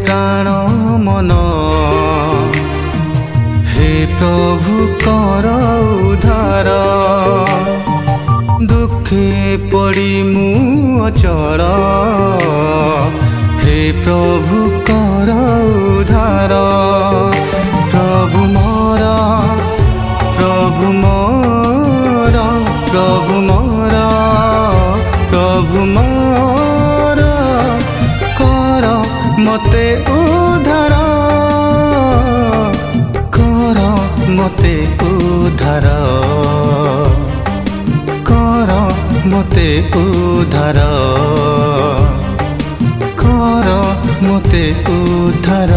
प्राण मन हे प्रभु कर उद्धार दुखे पड़ी मु अचल हे प्रभु कर उद्धार प्रभु मोर प्रभु मोर प्रभु मोर प्रभु मोर कर मते उद्धार कर मते उद्धार कर मते उद्धार कर मते उद्धार।